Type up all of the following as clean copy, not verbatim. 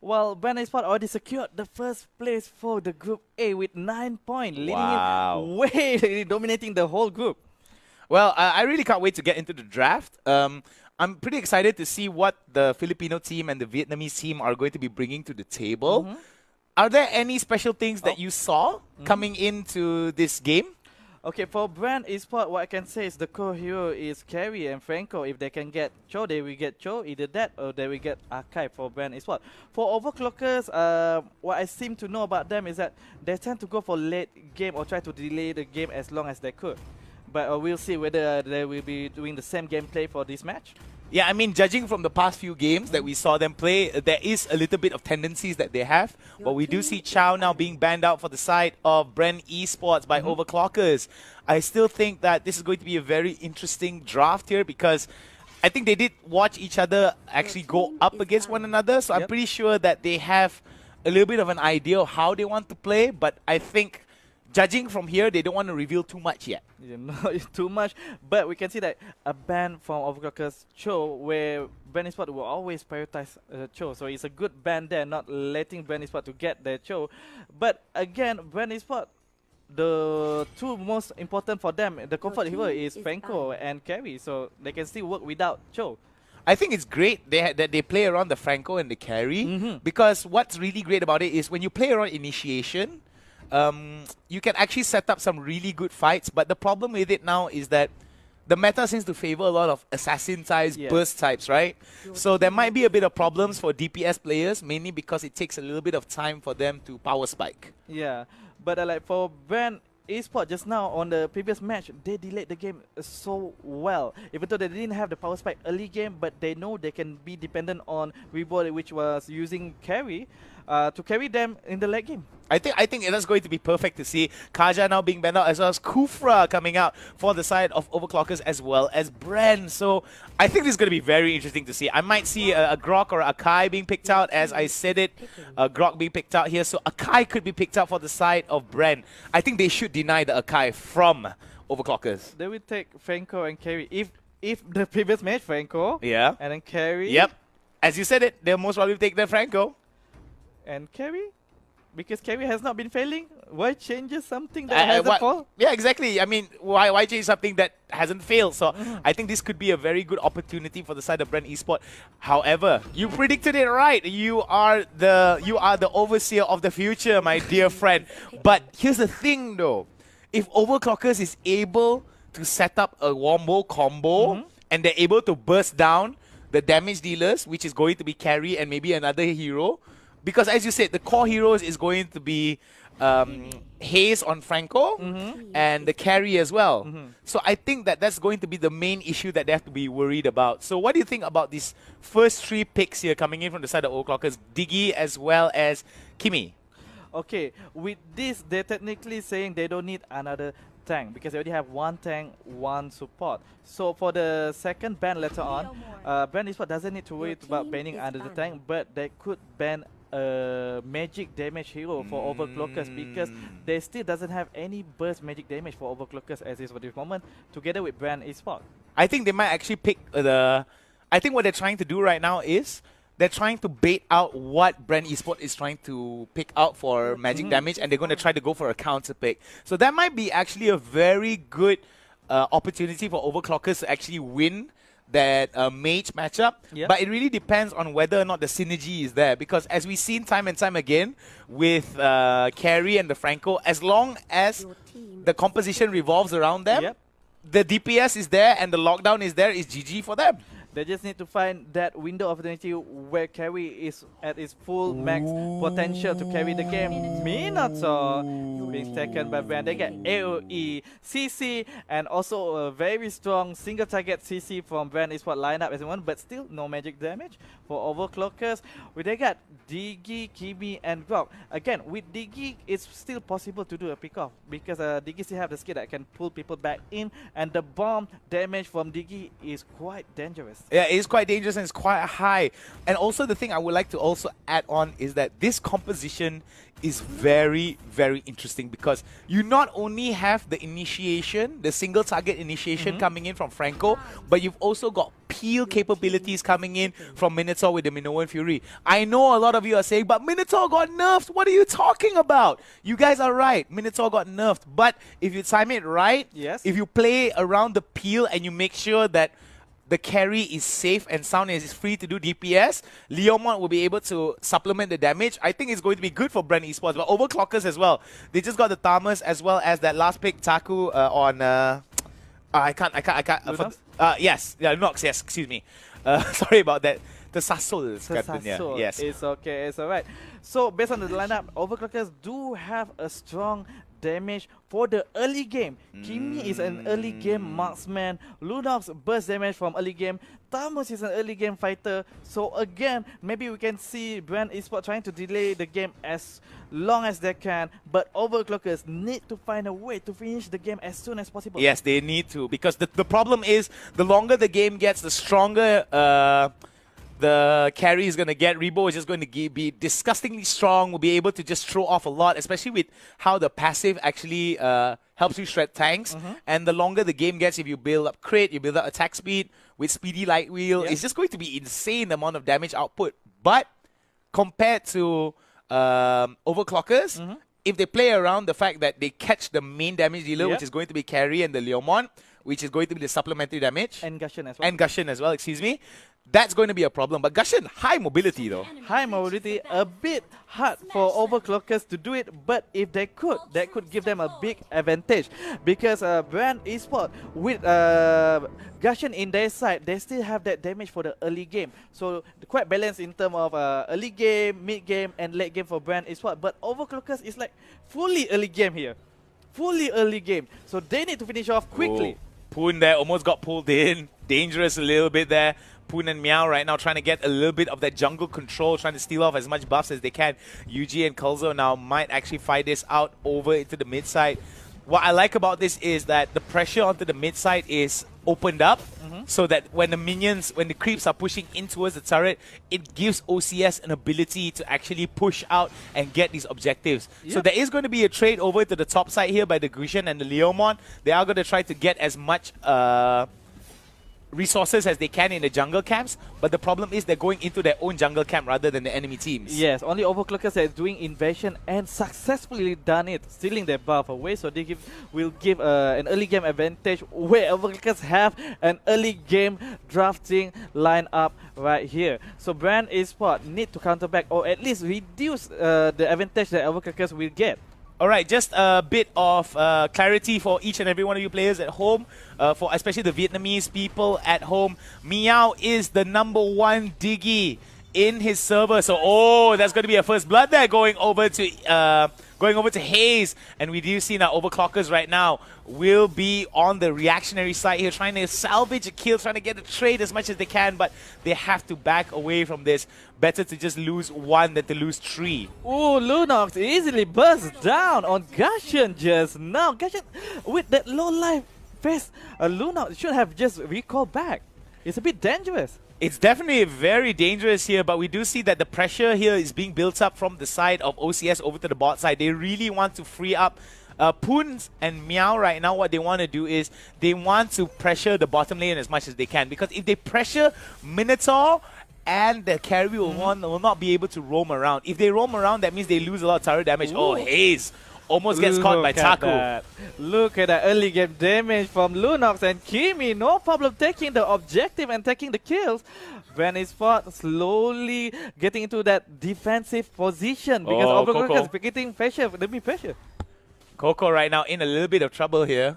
Well, Bren Esports already secured the first place for the Group A with 9 points, leading it way dominating the whole group. Well, I really can't wait to get into the draft. I'm pretty excited to see what the Filipino team and the Vietnamese team are going to be bringing to the table. Are there any special things that you saw coming into this game? Okay, for Bren Esports, what I can say is the core hero is Carry and Franco. If they can get Cho, they will get Cho. Either that or they will get Archive for Bren Esports. For Overclockers, what I seem to know about them is that they tend to go for late game or try to delay the game as long as they could. But we'll see whether they will be doing the same gameplay for this match. Yeah, I mean, judging from the past few games that we saw them play, there is a little bit of tendencies that they have. But we do see Chow now being banned out for the side of Bren Esports by Overclockers. I still think that this is going to be a very interesting draft here because I think they did watch each other actually go up against one another. So I'm pretty sure that they have a little bit of an idea of how they want to play. But I think judging from here, they don't want to reveal too much yet. Not too much, but we can see that a ban from Overclockers Cho, where Bren Esports will always prioritize Cho. So it's a good ban there, not letting Bren Esports to get their Cho. But again, Bren Esports, the two most important for them, the comfort hero is Franco and Carry, so they can still work without Cho. I think it's great that they play around the Franco and the Carry because what's really great about it is when you play around initiation, you can actually set up some really good fights, but the problem with it now is that the meta seems to favor a lot of assassin types, burst types, right? So there might be a bit of problems for DPS players, mainly because it takes a little bit of time for them to power spike. Yeah, but like for Bren Esports just now on the previous match, they delayed the game so well. Even though they didn't have the power spike early game, but they know they can be dependent on Reboot, which was using Carry to carry them in the late game. I think that's going to be perfect to see. Kaja now being banned out, as well as Kufra coming out for the side of Overclockers, as well as Bren. So I think this is going to be very interesting to see. I might see a Grok or a Akai being picked out, as I said it. Grok being picked out here, so Akai could be picked out for the side of Bren. I think they should deny the Akai from Overclockers. They will take Franco and Carry. If the previous match, Franco, and then Carry. Yep. As you said it, they'll most probably take the Franco. And Carry? Because Carry has not been failing. Why changes something that hasn't failed? Yeah, exactly. I mean, why change something that hasn't failed? So I think this could be a very good opportunity for the side of Bren Esports. However, you predicted it right. You are the overseer of the future, my dear friend. But here's the thing, though. If Overclockers is able to set up a wombo combo and they're able to burst down the damage dealers, which is going to be Carry and maybe another hero. Because as you said, the core heroes is going to be Haze on Franco and the Carry as well. So I think that that's going to be the main issue that they have to be worried about. So what do you think about these first three picks here coming in from the side of Overclockers? Diggy as well as Kimi. Okay, with this, they're technically saying they don't need another tank because they already have one tank, one support. So for the second ban later on, Bren Esports doesn't need to worry about banning another tank, but they could ban a magic damage hero for Overclockers because they still doesn't have any burst magic damage for Overclockers as is for this moment, together with Bren Esports. I think they might actually pick I think what they're trying to do right now is they're trying to bait out what Bren Esports is trying to pick out for magic damage, and they're going to try to go for a counter pick. So that might be actually a very good opportunity for Overclockers to actually win that mage matchup, but it really depends on whether or not the synergy is there, because as we've seen time and time again with Carry and the Franco, as long as the composition revolves around them, the DPS is there and the lockdown is there, is GG for them. They just need to find that window of opportunity where Carry is at its full max potential to carry the game. Minotaur being taken by Bren. They get AoE, CC, and also a very strong single target CC from Bren Esports lineup as one, but still no magic damage for Overclockers. They got Diggy, Kimi, and Grok. Again, with Diggy, it's still possible to do a pick-off because Diggy still have the skill that can pull people back in, and the bomb damage from Diggy is quite dangerous. Yeah, it is quite dangerous and it's quite high. And also the thing I would like to also add on is that this composition is very, very interesting because you not only have the initiation, the single target initiation coming in from Franco, but you've also got peel capabilities coming in from Minotaur with the Minoan Fury. I know a lot of you are saying, but Minotaur got nerfed. What are you talking about? You guys are right. Minotaur got nerfed. But if you time it right, Yes. if you play around the peel and you make sure that the carry is safe and sound and is free to do DPS, Leomont will be able to supplement the damage. I think it's going to be good for Bren Esports, but Overclockers as well. They just got the Thamas as well as that last pick, Taku, on... I can't. Lunox? Yes. Yeah, Nox, yes, excuse me. Sorry about that. The Sasol. Sasol. Yes. It's okay, it's alright. So based on the lineup, Overclockers do have a strong damage for the early game. Kimi is an early game marksman. Lunox burst damage from early game. Thamus is an early game fighter. So again, maybe we can see Bren Esports trying to delay the game as long as they can. But Overclockers need to find a way to finish the game as soon as possible. Yes, they need to, because the problem is the longer the game gets, the stronger the carry is going to get. Rebo is just going to be disgustingly strong, will be able to just throw off a lot, especially with how the passive actually helps you shred tanks. And the longer the game gets, if you build up crit, you build up attack speed with speedy light wheel, it's just going to be insane amount of damage output. But compared to Overclockers, if they play around the fact that they catch the main damage dealer, which is going to be carry, and the Leomont, which is going to be the supplementary damage. And Gushen as well. And Gushen as well, excuse me. That's going to be a problem. But Gushen, high mobility though. High mobility, a bit hard for Overclockers to do it, but if they could, that could give them a big advantage. Because Bren Esports, with Gushen in their side, they still have that damage for the early game. So quite balanced in terms of early game, mid game, and late game for Bren Esports. But Overclockers is like fully early game here. Fully early game. So they need to finish off quickly. Oh. Poon there almost got pulled in. Dangerous a little bit there. Poon and Meow right now trying to get a little bit of that jungle control, trying to steal off as much buffs as they can. Yuji and Kulzo now might actually fight this out over into the mid side. What I like about this is that the pressure onto the mid side is opened up, so that when the minions, when the creeps are pushing in towards the turret, it gives OCS an ability to actually push out and get these objectives. So there is going to be a trade over to the top side here by the Grushen and the Leomon. They are going to try to get as much resources as they can in the jungle camps, but the problem is they're going into their own jungle camp rather than the enemy teams. Yes, only Overclockers are doing invasion and successfully done it, stealing their buff away, so they will give an early game advantage where Overclockers have an early game drafting lineup right here. So Bren Esports need to counter back or at least reduce the advantage that Overclockers will get. Alright, just a bit of clarity for each and every one of you players at home, for especially the Vietnamese people at home. Meow is the #1 Diggy in his server, so that's going to be a first blood there going over to Hayes, and we do see now Overclockers right now will be on the reactionary side here, trying to salvage a kill, trying to get a trade as much as they can, but they have to back away from this. Better to just lose one than to lose three. Oh, Lunox easily bursts down on Gushen just now. Gushen, with that low life face, Lunox should have just recalled back. It's a bit dangerous. It's definitely very dangerous here, but we do see that the pressure here is being built up from the side of OCS over to the bot side. They really want to free up Poons and Meow right now. What they want to do is they want to pressure the bottom lane as much as they can, because if they pressure Minotaur and the carry will not be able to roam around. If they roam around, that means they lose a lot of turret damage. Ooh. Oh, Hayes almost gets caught by Taku. Look at that early game damage from Lunox and Kimi. No problem taking the objective and taking the kills. Bren Esports slowly getting into that defensive position because Overclockers is getting pressure. Let me pressure. Coco right now in a little bit of trouble here.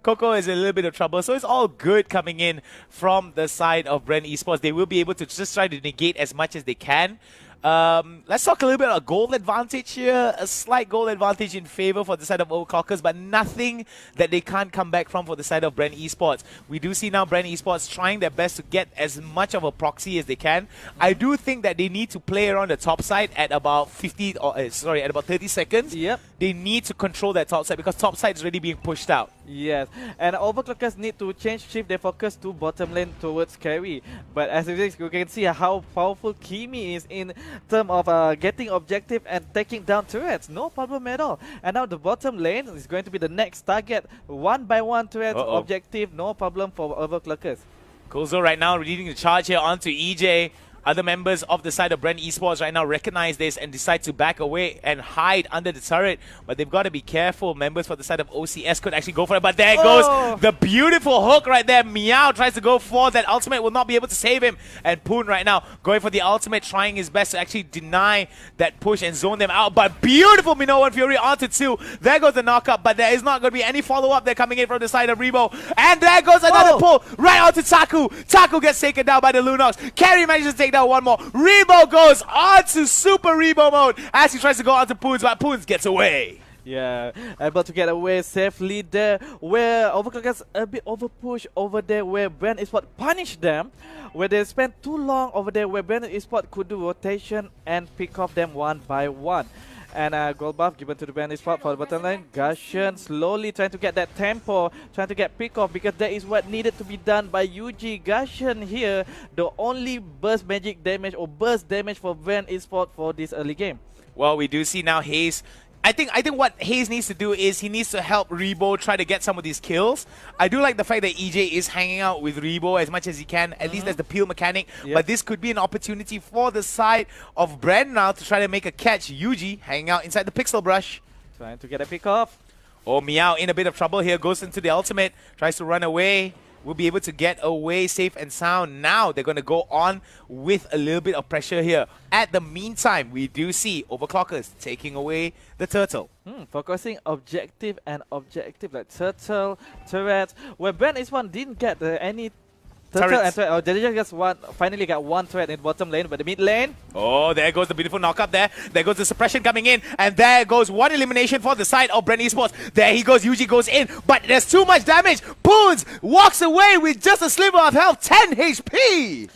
Coco is in a little bit of trouble, so it's all good coming in from the side of Bren Esports. They will be able to just try to negate as much as they can. Let's talk a little bit about goal advantage here. A slight goal advantage in favor for the side of Overclockers, but nothing that they can't come back from for the side of Bren Esports. We do see now Bren Esports trying their best to get as much of a proxy as they can. I do think that they need to play around the top side at about 30 seconds. Yep. They need to control that top side because top side is already being pushed out. Yes, and Overclockers need to shift their focus to bottom lane towards carry. But as you can see how powerful Kimi is in terms of getting objective and taking down turrets. No problem at all. And now the bottom lane is going to be the next target. One by one turrets objective, no problem for Overclockers. Kozo right now leading the charge here onto EJ. Other members of the side of Bren Esports right now recognize this and decide to back away and hide under the turret. But they've got to be careful. Members for the side of OCS could actually go for it. But there goes the beautiful hook right there. Meow tries to go for that ultimate. Will not be able to save him. And Poon right now going for the ultimate, trying his best to actually deny that push and zone them out. But beautiful Minoan Fury onto 2. There goes the knockup. But there is not going to be any follow-up. They're coming in from the side of Rebo. And there goes another pull right onto Taku. Taku gets taken down by the Lunox. Carry manages to take down one more. Rebo goes on to Super Rebo mode as he tries to go onto Poons, but Poons gets away. Yeah, able to get away safely there, where Overclockers a bit overpushed over there, where Bren Esports punished them, where they spent too long over there, where Bren Esports could do rotation and pick off them one by one. And gold buff given to the Bren Esports for the bottom lane. Gusion slowly trying to get that tempo, trying to get pick off, because that is what needed to be done by UG. Gusion here, the only burst magic damage or burst damage for Bren Esports for this early game. Well, we do see now Hayes. I think what Hayes needs to do is he needs to help Rebo try to get some of these kills. I do like the fact that EJ is hanging out with Rebo as much as he can. At least that's the peel mechanic. Yep. But this could be an opportunity for the side of Bren now to try to make a catch. Yuji hanging out inside the pixel brush. Trying to get a pick off. Oh, Meow in a bit of trouble here. Goes into the ultimate. Tries to run away. Will be able to get away safe and sound. Now they're going to go on with a little bit of pressure here. At the meantime, we do see Overclockers taking away the turtle. Focusing objective and objective like turtle, turret. Where Bren Esports didn't get any turtle and turret. Oh, they just finally got one turret in bottom lane, but the mid lane. Oh, there goes the beautiful knockup there. There goes the suppression coming in. And there goes one elimination for the side of Bren Esports. There he goes. Yuji goes in. But there's too much damage. Poons walks away with just a sliver of health. 10 HP.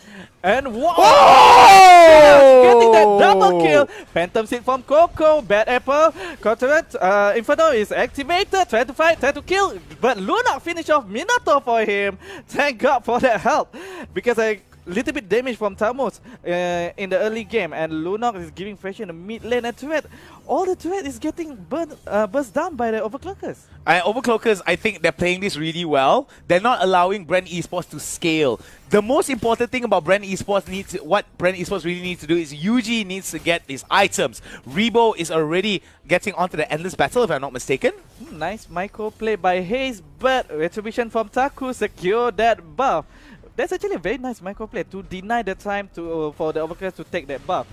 And wow! Oh! Getting that double kill. Phantom Seed from Coco. Bad Apple. Turret. Inferno is activated. Try to fight. Try to kill. But Luna finish off Minato for him. Thank God for that help. Because I little bit damage from Tamos in the early game, and Lunok is giving pressure in the mid lane, and turret, all the turret is getting burst down by the Overclockers. Overclockers, I think they're playing this really well. They're not allowing Bren Esports to scale. The most important thing about Bren Esports what Bren Esports really needs to do is Yuji needs to get his items. Rebo is already getting onto the endless battle, if I'm not mistaken. Nice micro play by Hayes, but Retribution from Taku secure that buff. That's actually a very nice micro play to deny the time to for the Overclockers to take that buff.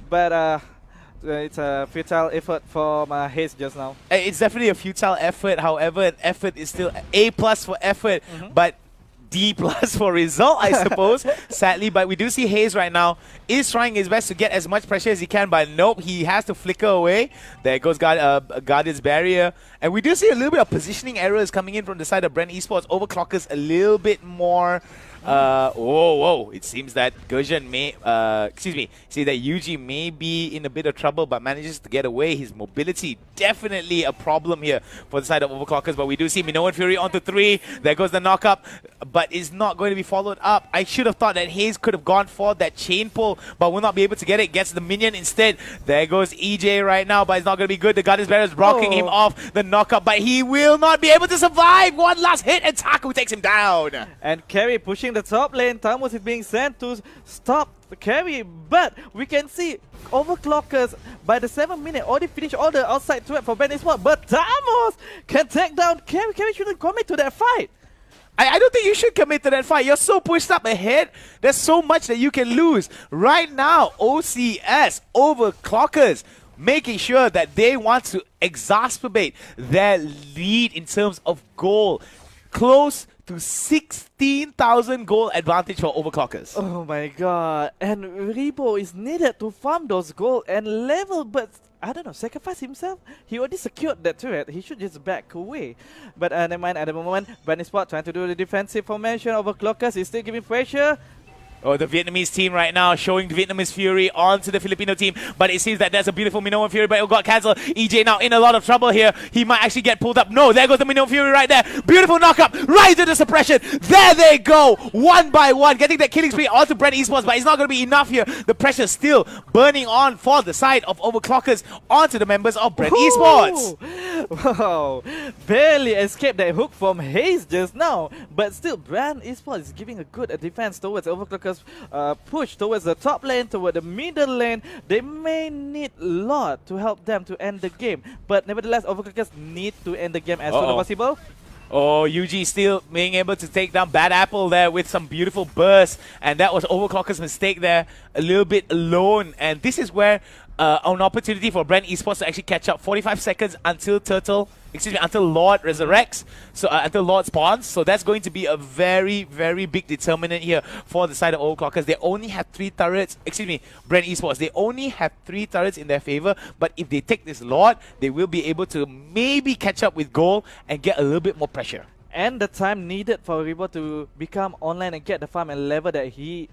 But it's a futile effort from Hayes just now. It's definitely a futile effort. However, an effort is still A+ for effort, but D+ for result, I suppose, sadly. But we do see Hayes right now is trying his best to get as much pressure as he can, but nope, he has to flicker away. There goes Guardian's Barrier. And we do see a little bit of positioning errors coming in from the side of Bren Esports. Overclockers a little bit more... whoa, it seems that Gurjan may, see that Yuji may be in a bit of trouble, but manages to get away. His mobility, definitely a problem here for the side of Overclockers, but we do see Minoan Fury onto 3. There goes the knockup, but is not going to be followed up. I should have thought that Hayes could have gone for that chain pull, but will not be able to get it. Gets the minion instead. There goes EJ right now, but it's not going to be good. The Guardian's Barrier is blocking him off the knockup, but he will not be able to survive. One last hit, and Taku takes him down. And Carry pushing the top lane. Tamos is being sent to stop the Carry, but we can see Overclockers by the 7th minute already finished all the outside threat for Bren Esports, but Tamos can take down Carry. Carry shouldn't commit to that fight. I don't think you should commit to that fight. You're so pushed up ahead. There's so much that you can lose. Right now, OCS, Overclockers, making sure that they want to exacerbate their lead in terms of goal. Close to 16,000 goal advantage for Overclockers. Oh my god. And Rebo is needed to farm those gold and level, but I don't know, sacrifice himself? He already secured that turret. He should just back away. But never mind, at the moment, Bren Esports trying to do the defensive formation. Overclockers is still giving pressure. Oh, the Vietnamese team right now showing the Vietnamese fury onto the Filipino team. But it seems that there's a beautiful Minoan fury, but it got cancelled. EJ now in a lot of trouble here. He might actually get pulled up. No, there goes the Minoan fury right there. Beautiful knockup right into the suppression. There they go. One by one. Getting that killing spree onto Bren Esports, but it's not going to be enough here. The pressure still burning on for the side of Overclockers onto the members of Bren Esports. Wow. Barely escaped that hook from Hayes just now. But still, Bren Esports is giving a good defense towards Overclockers. Push towards the top lane, toward the middle lane. They may need a lot to help them to end the game, but nevertheless, Overclockers need to end the game as soon as possible. Oh, UG still being able to take down Bad Apple there with some beautiful bursts, and that was Overclocker's mistake there, a little bit alone. And this is where an opportunity for Bren Esports to actually catch up. 45 seconds until until Lord resurrects, so until Lord spawns. So that's going to be a very, very big determinant here for the side of Overclockers. They only have 3 turrets, Bren Esports, they only have 3 turrets in their favor, but if they take this Lord, they will be able to maybe catch up with goal and get a little bit more pressure. And the time needed for Rebo to become online and get the farm and level that he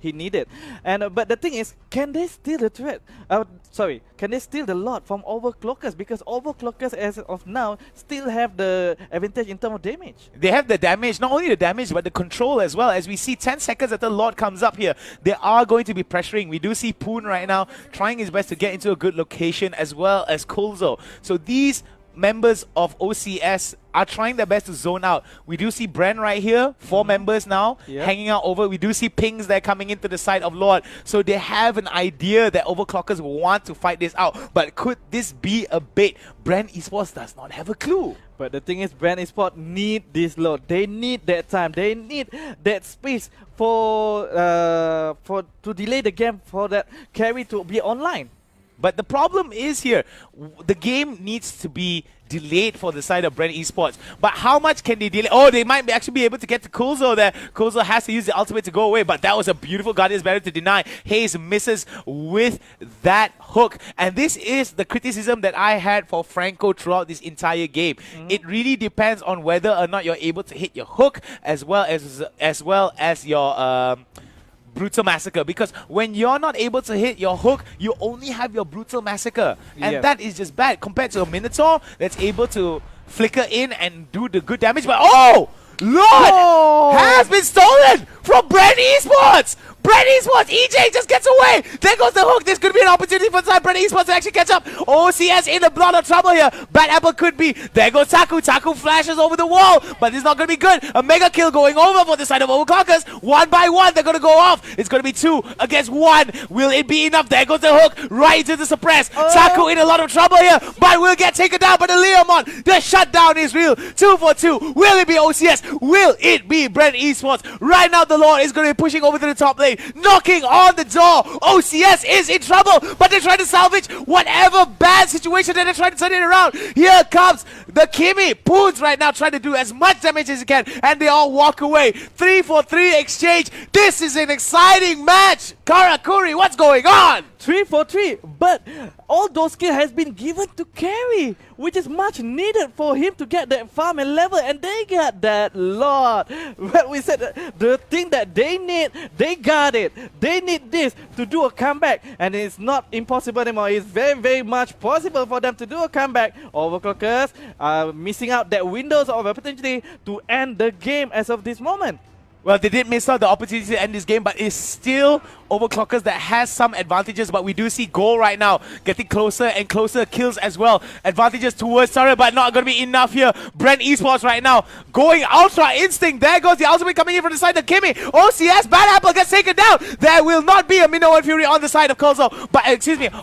needed. And but the thing is, can they steal the threat? Can they steal the lot from Overclockers? Because Overclockers, as of now, still have the advantage in terms of damage. They have the damage, not only the damage, but the control as well. As we see 10 seconds after Lord comes up here, they are going to be pressuring. We do see Poon right now trying his best to get into a good location, as well as Kulzo. So these members of OCS are trying their best to zone out. We do see Bren right here, 4 members now, hanging out over. We do see pings there coming into the side of Lord. So they have an idea that Overclockers want to fight this out. But could this be a bait? Bren Esports does not have a clue. But the thing is, Bren Esports need this load. They need that time. They need that space to delay the game for that carry to be online. But the problem is here, the game needs to be delayed for the side of Bren Esports. But how much can they delay? Oh, they might actually be able to get to Kulzo there. Kulzo has to use the ultimate to go away, but that was a beautiful Guardian's Barrier to deny. Hayes misses with that hook. And this is the criticism that I had for Franco throughout this entire game. It really depends on whether or not you're able to hit your hook as well as your Brutal Massacre, because when you're not able to hit your hook, you only have your Brutal Massacre, and that is just bad compared to a Minotaur that's able to flicker in and do the good damage. But Lord has been stolen from Bren Esports! Bren Esports, EJ just gets away! There goes the hook. This could be an opportunity for Bren Esports to actually catch up. OCS in a lot of trouble here. Bad Apple could be. There goes Taku. Taku flashes over the wall, but it's not going to be good. A mega kill going over for the side of Overclockers. 1 by 1, they're going to go off. It's going to be 2 against 1. Will it be enough? There goes the hook right into the suppress. Taku in a lot of trouble here, but will get taken down by the Leomon. The shutdown is real. 2 for 2. Will it be OCS? Will it be Bren Esports? Right now, the Lord is going to be pushing over to the top lane, knocking on the door. OCS is in trouble, but they're trying to salvage whatever bad situation that they're trying to turn it around. Here comes the Kimi. Poons right now trying to do as much damage as he can, and they all walk away. 3 for 3 exchange. This is an exciting match. Karakuri, what's going on? 3 for 3, but all those skills has been given to carry, which is much needed for him to get that farm and level, and they got that lot. Well, we said the thing that they need, they got it. They need this to do a comeback, and it's not impossible anymore. It's very, very much possible for them to do a comeback. Overclockers are missing out that windows of opportunity to end the game as of this moment. Well, they did miss out the opportunity to end this game, but it's still Overclockers that has some advantages. But we do see goal right now getting closer and closer, kills as well. Advantages towards Surrey, but not going to be enough here. Bren Esports right now going Ultra Instinct. There goes the ultimate coming in from the side of Kimi. OCS, Bad Apple gets taken down. There will not be a Minoan Fury on the side of Kulzo, but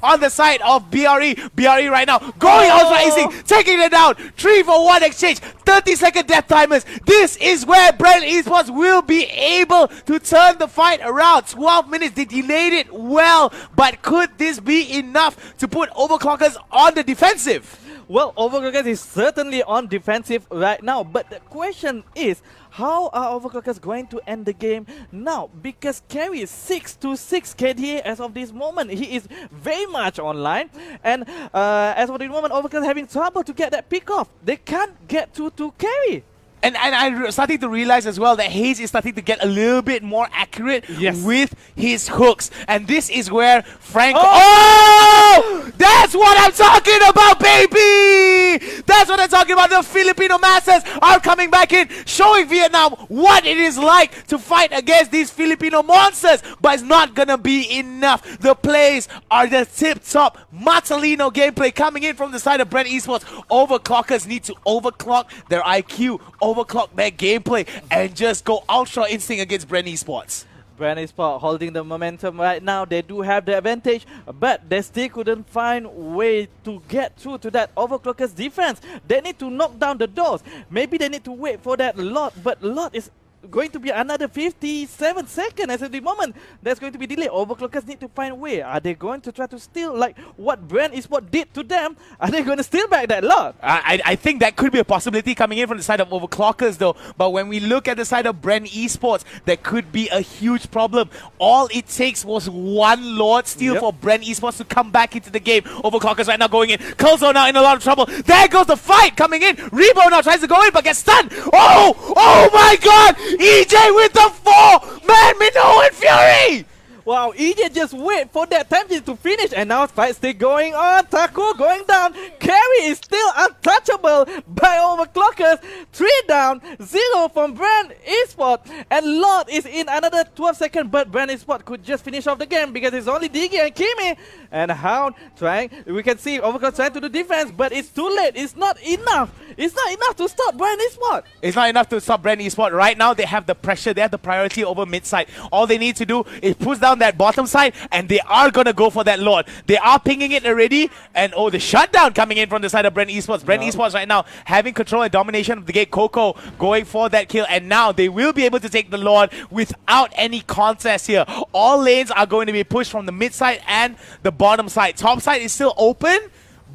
on the side of BRE. BRE right now going Ultra Instinct, taking it down. 3 for 1 exchange. 30-second death timers. This is where Bren Esports will be able to turn the fight around. 12 minutes, they delayed it well, but could this be enough to put Overclockers on the defensive? Well, Overclockers is certainly on defensive right now, but the question is, how are Overclockers going to end the game now? Because carry is 6-6 KDA as of this moment. He is very much online, and as of this moment, Overclockers having trouble to get that pick off. They can't get to carry. And I'm starting to realize as well that Hayes is starting to get a little bit more accurate with his hooks. And this is where Frank... Oh! That's what I'm talking about, baby! That's what I'm talking about. The Filipino Masters are coming back in, showing Vietnam what it is like to fight against these Filipino monsters. But it's not going to be enough. The plays are the tip-top Matalino gameplay coming in from the side of Bren Esports. Overclockers need to overclock their IQ, overclock their gameplay, and just go Ultra Instinct against Bren Esports. Bren Esports holding the momentum right now. They do have the advantage, but they still couldn't find way to get through to that Overclockers defense. They need to knock down the doors. Maybe they need to wait for that lot, but lot is going to be another 57 seconds as at the moment. That's going to be delayed. Overclockers need to find a way. Are they going to try to steal like what Bren Esports did to them? Are they going to steal back that lot? I think that could be a possibility coming in from the side of Overclockers though. But when we look at the side of Bren Esports, there could be a huge problem. All it takes was one Lord steal for Bren Esports to come back into the game. Overclockers right now going in. Curlzo now in a lot of trouble. There goes the fight coming in. Rebo now tries to go in but gets stunned. Oh my god! EJ with the 4-man Minoan Fury! Wow, EJ just wait for that time to finish, and now fight still going on. Taku going down. Carry is still untouchable by Overclockers. 3 down, 0 from Bren Esports, and Lord is in another 12 seconds, but Bren Esports could just finish off the game because it's only Diggy and Kimi. And Hound trying, we can see Overclockers trying to do defense, but it's too late. It's not enough. It's not enough to stop Bren Esports. It's not enough to stop Bren Esports. Right now, they have the pressure. They have the priority over mid-side. All they need to do is push down that bottom side, and they are going to go for that Lord. They are pinging it already, and the shutdown coming in from the side of Bren Esports. Bren Esports right now having control and domination of the gate. Coco going for that kill, and now they will be able to take the Lord without any contest here. All lanes are going to be pushed from the mid side and the bottom side. Top side is still open,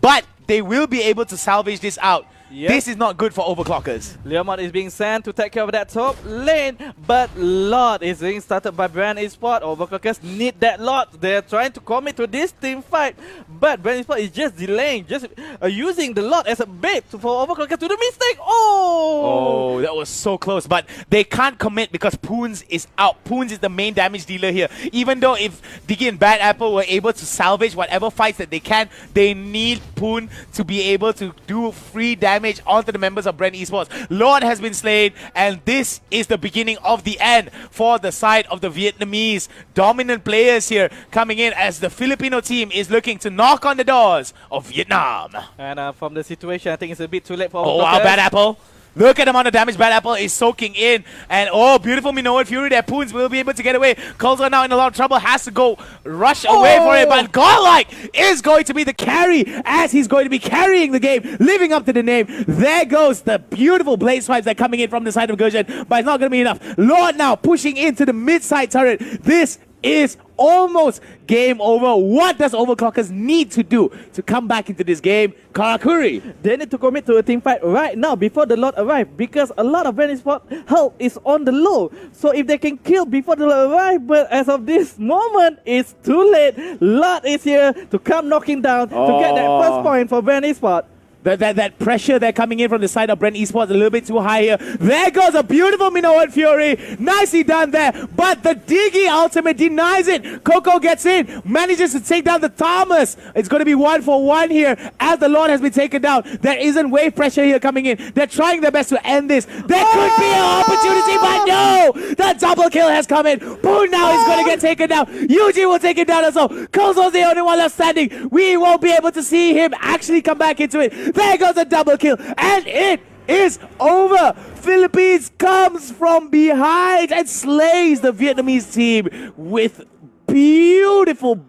but they will be able to salvage this out. This is not good for Overclockers. Leomon is being sent to take care of that top lane, but Lord is being started by Bren Esports. Overclockers need that Lord. They're trying to commit to this team fight, but Bren Esports is just delaying, just using the Lord as a bait for Overclockers to do mistake. Oh, that was so close, but they can't commit because Poons is out. Poons is the main damage dealer here. Even though if Diggy and Bad Apple were able to salvage whatever fights that they can, they need Poon to be able to do free damage onto the members of Bren Esports. Lord has been slain, and this is the beginning of the end for the side of the Vietnamese dominant players here coming in as the Filipino team is looking to knock on the doors of Vietnam. And from the situation, I think it's a bit too late for wow, Bad Apple. Look at the amount of damage Bad Apple is soaking in. And beautiful Minoan Fury there. Poons will be able to get away. Curlzo now in a lot of trouble. Has to go rush away for it. But Godlike is going to be the carry as he's going to be carrying the game. Living up to the name. There goes the beautiful blade swipes that are coming in from the side of Gurjan. But it's not going to be enough. Lord now pushing into the mid-side turret. This is almost game over. What does Overclockers need to do to come back into this game? Karakuri. They need to commit to a team fight right now before the Lord arrives, because a lot of Bren Esports health is on the low. So if they can kill before the Lord arrives, but as of this moment, it's too late. Lord is here to come knocking down to get that first point for Bren Esports. That pressure they're coming in from the side of Bren Esports a little bit too high here. There goes a beautiful Minoan Fury. Nicely done there. But the Diggy ultimate denies it. Coco gets in. Manages to take down the Thomas. It's going to be 1-for-1 here as the Lord has been taken down. There isn't wave pressure here coming in. They're trying their best to end this. There could be an opportunity, but no! The double kill has come in. Boon now is going to get taken down. Yuji will take it down as well. Kozo's the only one left standing. We won't be able to see him actually come back into it. There goes a double kill, and it is over. Philippines comes from behind and slays the Vietnamese team with beautiful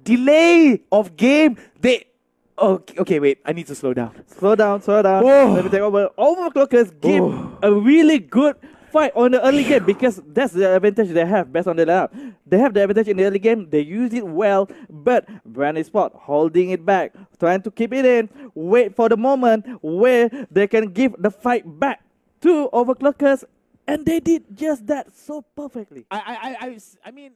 delay of game. Okay, wait, I need to slow down. Slow down. Let me take over. Overclockers give a really good fight on the early game, because that's the advantage they have based on the lineup. They have the advantage in the early game. They use it well, but Bren Esports holding it back, trying to keep it in, wait for the moment where they can give the fight back to Overclockers, and they did just that so perfectly. I mean,